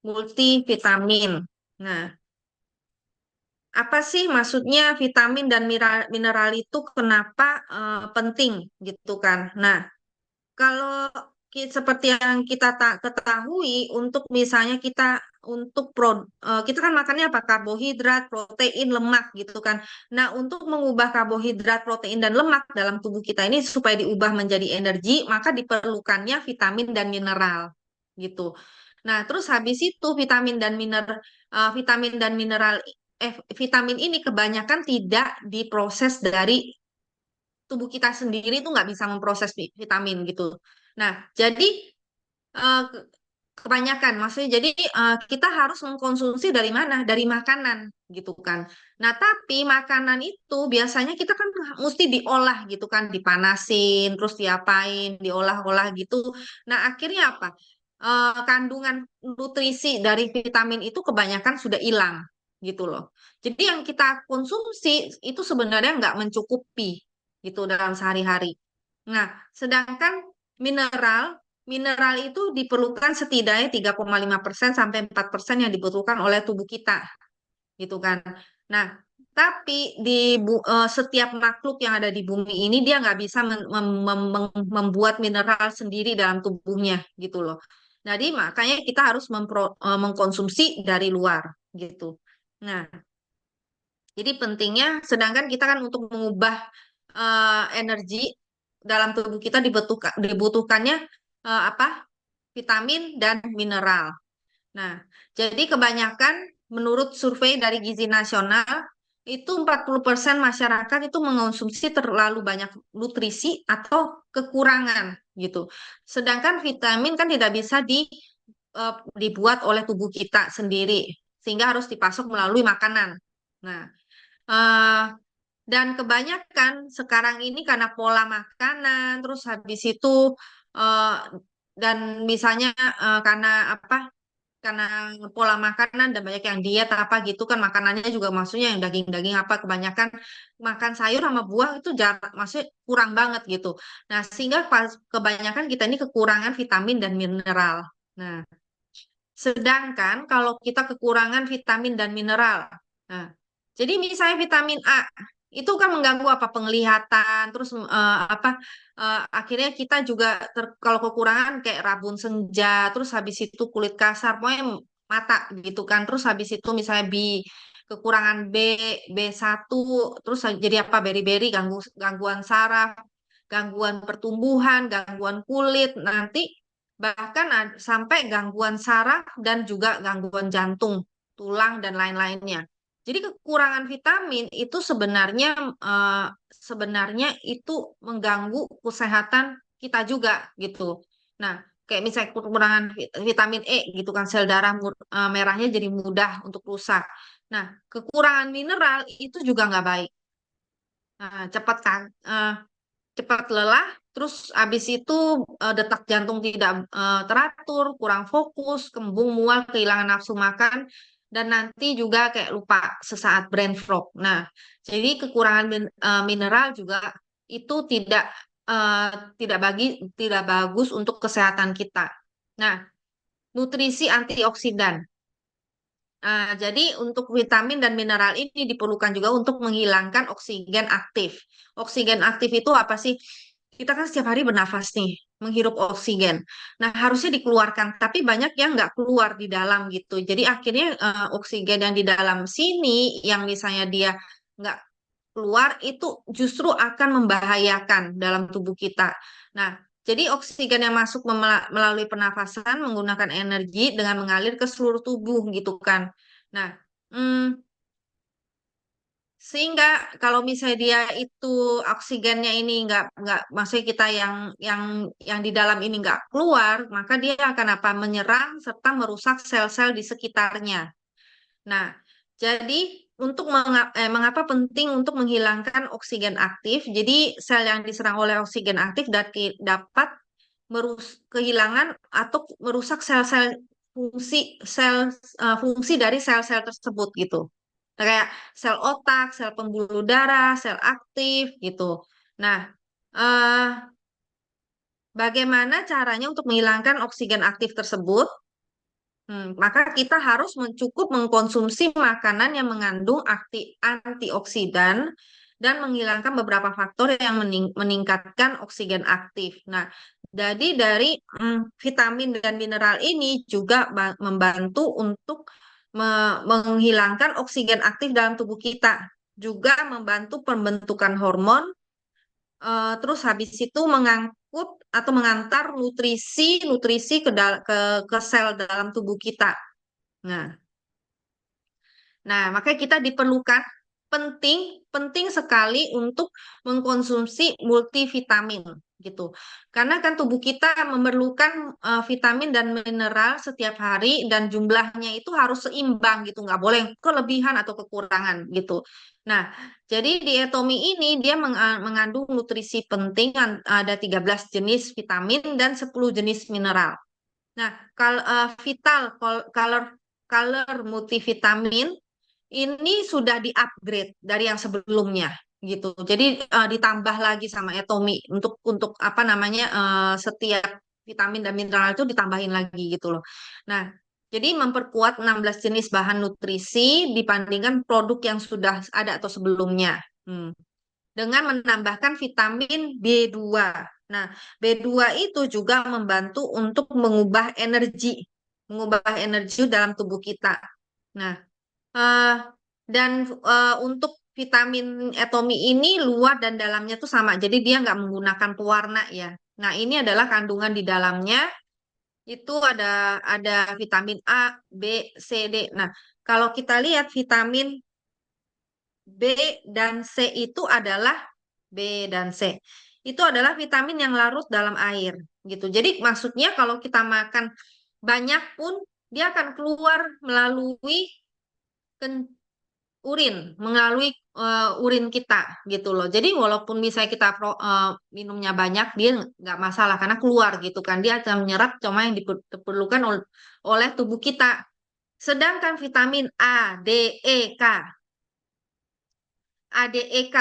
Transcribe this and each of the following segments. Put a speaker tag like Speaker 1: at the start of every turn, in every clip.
Speaker 1: multivitamin. Nah, apa sih maksudnya vitamin dan mineral itu kenapa penting gitu kan? Nah, kalau seperti yang kita ketahui, untuk misalnya kita kan makannya apa? Karbohidrat, protein, lemak gitu kan. Nah, untuk mengubah karbohidrat, protein, dan lemak dalam tubuh kita ini supaya diubah menjadi energi, maka diperlukannya vitamin dan mineral gitu. Nah, terus habis itu vitamin dan mineral vitamin ini kebanyakan tidak diproses dari tubuh kita sendiri, itu nggak bisa memproses vitamin gitu. Nah, jadi eh, kebanyakan maksudnya jadi kita harus mengkonsumsi dari mana? Dari makanan gitu kan. Nah, tapi makanan itu biasanya kita kan mesti diolah gitu kan, dipanasin, terus diapain, diolah-olah gitu. Nah, akhirnya apa? Kandungan nutrisi dari vitamin itu kebanyakan sudah hilang gitu loh. Jadi yang kita konsumsi itu sebenarnya nggak mencukupi gitu dalam sehari-hari. Nah, sedangkan mineral mineral itu diperlukan setidaknya 3,5% sampai 4% yang dibutuhkan oleh tubuh kita, gitu kan. Nah, tapi setiap makhluk yang ada di bumi ini dia nggak bisa membuat mineral sendiri dalam tubuhnya, gitu loh. Jadi makanya kita harus mengkonsumsi dari luar, gitu. Nah, jadi pentingnya, sedangkan kita kan untuk mengubah energi dalam tubuh kita dibutuhkannya apa? Vitamin dan mineral. Nah, jadi kebanyakan menurut survei dari Gizi Nasional itu 40% masyarakat itu mengonsumsi terlalu banyak nutrisi atau kekurangan gitu. Sedangkan vitamin kan tidak bisa dibuat oleh tubuh kita sendiri, sehingga harus dipasok melalui makanan. Nah, eh, dan kebanyakan sekarang ini karena pola makanan, terus habis itu eh, dan misalnya karena apa? Karena pola makanan dan banyak yang diet apa gitu kan, makanannya juga maksudnya yang daging-daging apa, kebanyakan makan sayur sama buah itu jarang, maksudnya kurang banget gitu. Nah, sehingga kebanyakan kita ini kekurangan vitamin dan mineral. Nah, sedangkan kalau kita kekurangan vitamin dan mineral, nah, jadi misalnya vitamin A itu kan mengganggu apa, penglihatan, terus apa akhirnya kita juga kalau kekurangan kayak rabun senja, terus habis itu kulit kasar, pokoknya mata gitu kan, terus habis itu misalnya kekurangan B1, terus jadi apa, beri-beri, gangguan saraf, gangguan pertumbuhan, gangguan kulit, nanti bahkan sampai gangguan saraf dan juga gangguan jantung, tulang dan lain-lainnya. Jadi kekurangan vitamin itu sebenarnya itu mengganggu kesehatan kita juga gitu. Nah, kayak misalnya kekurangan vitamin E gitu kan, sel darah merahnya jadi mudah untuk rusak. Nah, kekurangan mineral itu juga nggak baik. Nah, cepat lelah, terus habis itu detak jantung tidak teratur, kurang fokus, kembung, mual, kehilangan nafsu makan, dan nanti juga kayak lupa sesaat, brain fog. Nah, jadi kekurangan mineral juga itu eh, tidak bagus untuk kesehatan kita. Nah, nutrisi antioksidan. Jadi untuk vitamin dan mineral ini diperlukan juga untuk menghilangkan oksigen aktif. Oksigen aktif itu apa sih? Kita kan setiap hari bernafas nih, menghirup oksigen. Nah, harusnya dikeluarkan, tapi banyak yang nggak keluar di dalam gitu. Jadi akhirnya oksigen yang di dalam sini, yang misalnya dia nggak keluar, itu justru akan membahayakan dalam tubuh kita. Nah, jadi oksigen yang masuk melalui pernafasan menggunakan energi dengan mengalir ke seluruh tubuh gitu kan. Nah, hmm, sehingga kalau misalnya dia itu oksigennya ini nggak maksudnya kita yang di dalam ini nggak keluar, maka dia akan apa, menyerang serta merusak sel-sel di sekitarnya. Nah, jadi mengapa penting untuk menghilangkan oksigen aktif? Jadi sel yang diserang oleh oksigen aktif dapat kehilangan atau merusak fungsi dari sel-sel tersebut gitu. Kayak sel otak, sel pembuluh darah, sel aktif gitu. Nah, eh, bagaimana caranya untuk menghilangkan oksigen aktif tersebut? Maka kita harus cukup mengkonsumsi makanan yang mengandung antioksidan dan menghilangkan beberapa faktor yang meningkatkan oksigen aktif. Nah, jadi dari vitamin dan mineral ini juga membantu untuk menghilangkan oksigen aktif dalam tubuh kita, juga membantu pembentukan hormon, terus habis itu mengangkut atau mengantar nutrisi ke sel dalam tubuh kita. Nah, makanya kita diperlukan penting penting sekali untuk mengkonsumsi multivitamin gitu. Karena kan tubuh kita memerlukan vitamin dan mineral setiap hari dan jumlahnya itu harus seimbang gitu, nggak boleh kelebihan atau kekurangan gitu. Nah, jadi di Etomi ini dia mengandung nutrisi penting, ada 13 jenis vitamin dan 10 jenis mineral. Nah, color multivitamin ini sudah di-upgrade dari yang sebelumnya gitu. Jadi ditambah lagi sama Atomi untuk apa namanya, setiap vitamin dan mineral itu ditambahin lagi gitu loh. Nah, jadi memperkuat 16 jenis bahan nutrisi dibandingkan produk yang sudah ada atau sebelumnya. Dengan menambahkan vitamin B2. Nah, B2 itu juga membantu untuk mengubah energi dalam tubuh kita. Nah, Eh, dan untuk vitamin Etomi ini luar dan dalamnya tuh sama, jadi dia nggak menggunakan pewarna ya. Nah, ini adalah kandungan di dalamnya itu ada vitamin A, B, C, D. Nah, kalau kita lihat vitamin B dan C itu adalah B dan C. Itu adalah vitamin yang larut dalam air gitu. Jadi maksudnya kalau kita makan banyak pun dia akan keluar melalui urin, melalui urin kita gitu loh. Jadi walaupun misalnya kita minumnya banyak, dia nggak masalah karena keluar gitu kan. Dia akan menyerap cuma yang diperlukan oleh tubuh kita. Sedangkan vitamin A, D, E, K, A, D, E, K.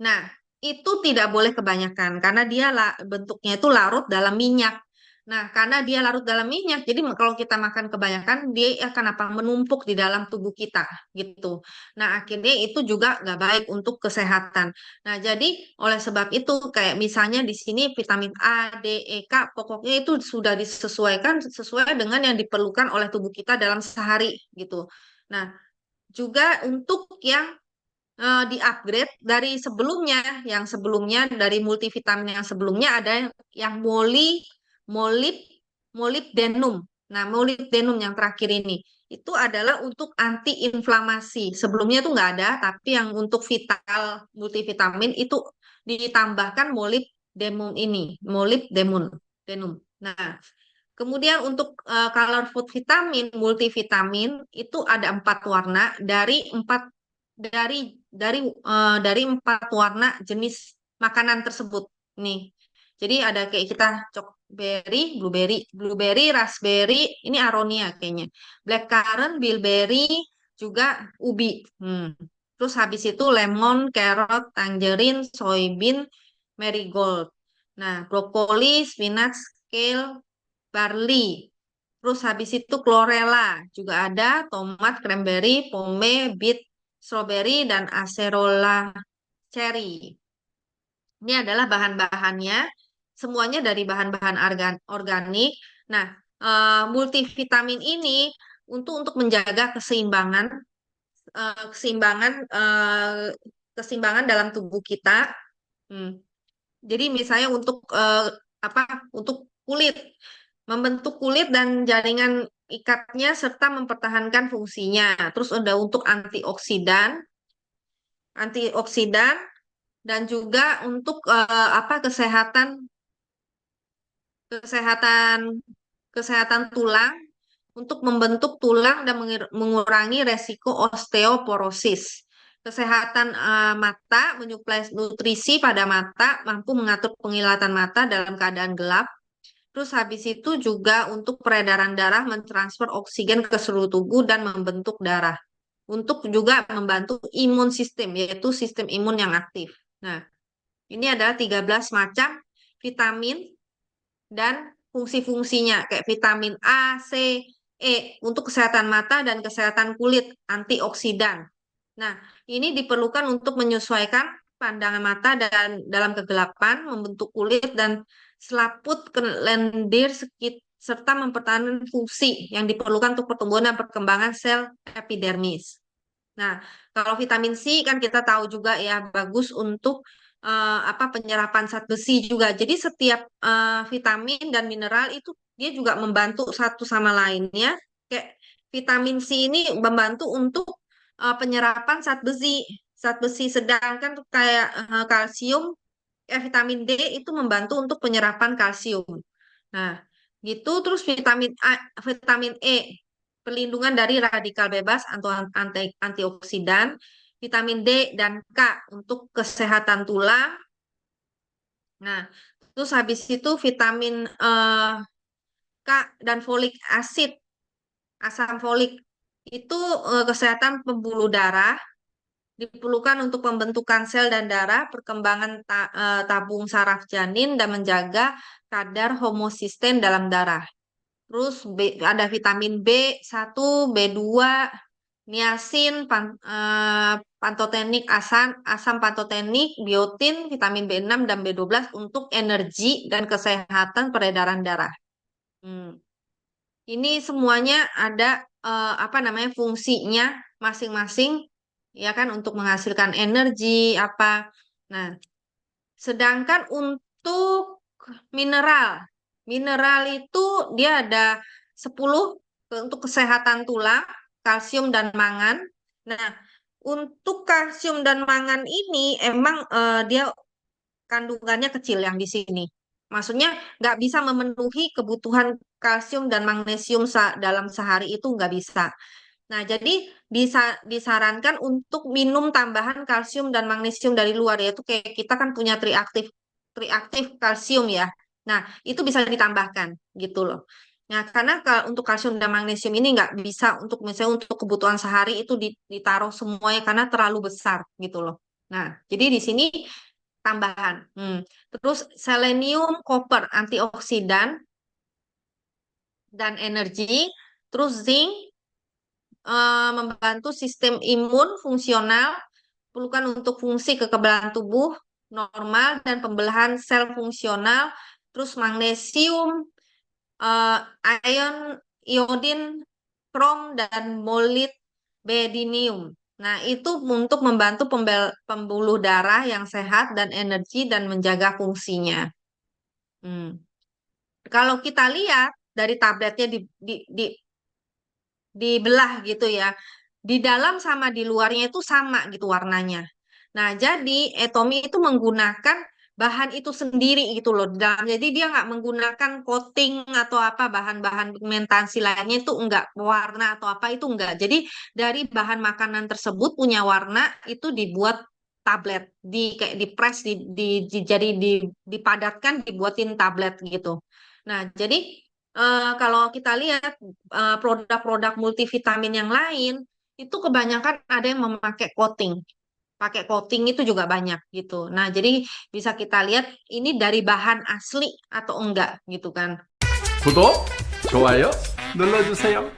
Speaker 1: Nah, itu tidak boleh kebanyakan karena dia bentuknya itu larut dalam minyak. Nah, karena dia larut dalam minyak, jadi kalau kita makan kebanyakan, dia akan apa menumpuk di dalam tubuh kita gitu. Nah, akhirnya itu juga nggak baik untuk kesehatan. Nah, jadi oleh sebab itu kayak misalnya di sini vitamin A, D, E, K, pokoknya itu sudah disesuaikan sesuai dengan yang diperlukan oleh tubuh kita dalam sehari gitu. Nah, juga untuk yang di-upgrade dari sebelumnya, yang sebelumnya dari multivitamin yang sebelumnya ada yang molib, molibdenum. Nah, molibdenum yang terakhir ini itu adalah untuk anti-inflamasi. Sebelumnya itu nggak ada, tapi yang untuk vital multivitamin itu ditambahkan molibdenum ini, denum. Nah, kemudian untuk color food vitamin, multivitamin itu ada 4 warna dari 4 warna jenis makanan tersebut nih. Jadi ada kayak kita cokberry, blueberry, raspberry, ini aronia kayaknya. Blackcurrant, bilberry, juga ubi. Terus habis itu lemon, carrot, tangerine, soybean, marigold. Nah, brokoli, spinach, kale, barley. Terus habis itu chlorella juga ada, tomat, cranberry, pome, beet, strawberry, dan acerola cherry. Ini adalah bahan-bahannya, semuanya dari bahan-bahan organik. Nah, multivitamin ini untuk menjaga keseimbangan keseimbangan dalam tubuh kita. Hmm. Jadi misalnya untuk apa? Untuk kulit, membentuk kulit dan jaringan ikatnya serta mempertahankan fungsinya. Terus ada untuk antioksidan dan juga untuk apa? Kesehatan kesehatan tulang, untuk membentuk tulang dan mengurangi resiko osteoporosis. Kesehatan mata, menyuplai nutrisi pada mata, mampu mengatur pengilatan mata dalam keadaan gelap. Terus habis itu juga untuk peredaran darah, mentransfer oksigen ke seluruh tubuh dan membentuk darah. Untuk juga membantu imun sistem, yaitu sistem imun yang aktif. Nah, ini adalah 13 macam vitamin dan fungsi-fungsinya kayak vitamin A, C, untuk kesehatan mata dan kesehatan kulit, antioksidan. Nah, ini diperlukan untuk menyesuaikan pandangan mata dan dalam kegelapan, membentuk kulit dan selaput ke lendir serta mempertahankan fungsi yang diperlukan untuk pertumbuhan dan perkembangan sel epidermis. Nah, kalau vitamin C kan kita tahu juga ya bagus untuk penyerapan zat besi juga. Jadi setiap vitamin dan mineral itu dia juga membantu satu sama lainnya. Kayak vitamin C ini membantu untuk penyerapan zat besi. Zat besi sedangkan tuh kayak kalsium, vitamin D itu membantu untuk penyerapan kalsium. Nah, gitu terus vitamin E perlindungan dari radikal bebas atau antioksidan, vitamin D dan K untuk kesehatan tulang. Nah, terus habis itu vitamin K dan folik acid, asam folik itu kesehatan pembuluh darah diperlukan untuk pembentukan sel dan darah, perkembangan tabung saraf janin dan menjaga kadar homosisten dalam darah. Terus ada vitamin B1, B2, niacin, pantotenik, asam pantotenik, biotin, vitamin B6 dan B12 untuk energi dan kesehatan peredaran darah. Ini semuanya ada fungsinya masing-masing ya kan untuk menghasilkan energi apa. Nah, sedangkan untuk mineral, mineral itu dia ada 10 untuk kesehatan tulang, kalsium dan mangan. Nah, untuk kalsium dan mangan ini emang dia kandungannya kecil yang di sini. Maksudnya nggak bisa memenuhi kebutuhan kalsium dan magnesium dalam sehari itu nggak bisa. Nah, jadi disarankan untuk minum tambahan kalsium dan magnesium dari luar, yaitu kayak kita kan punya triaktif kalsium ya. Nah, itu bisa ditambahkan gitu loh. Nah, karena untuk kalsium dan magnesium ini nggak bisa untuk misalnya untuk kebutuhan sehari itu ditaruh semuanya karena terlalu besar gitu loh. Nah, jadi di sini tambahan. Terus selenium, koper, antioksidan dan energi. Terus zinc membantu sistem imun fungsional, perlukan untuk fungsi kekebalan tubuh normal dan pembelahan sel fungsional. Terus magnesium, eh, ion, iodin, krom dan molybdenium. Nah, itu untuk membantu pembuluh darah yang sehat dan energi dan menjaga fungsinya. Kalau kita lihat dari tabletnya dibelah gitu ya. Di dalam sama di luarnya itu sama gitu warnanya. Nah, jadi Etomi itu menggunakan bahan itu sendiri gitu loh. Jadi dia nggak menggunakan coating atau apa bahan-bahan pigmentasi lainnya itu enggak warna atau apa itu enggak. Jadi dari bahan makanan tersebut punya warna itu dibuat tablet, kayak dipres, jadi dipadatkan, dibuatin tablet gitu. Nah, jadi kalau kita lihat produk-produk multivitamin yang lain itu kebanyakan ada yang memakai coating. Pakai coating itu juga banyak gitu. Nah, jadi bisa kita lihat ini dari bahan asli atau enggak gitu kan.
Speaker 2: 구독, 좋아요 눌러주세요.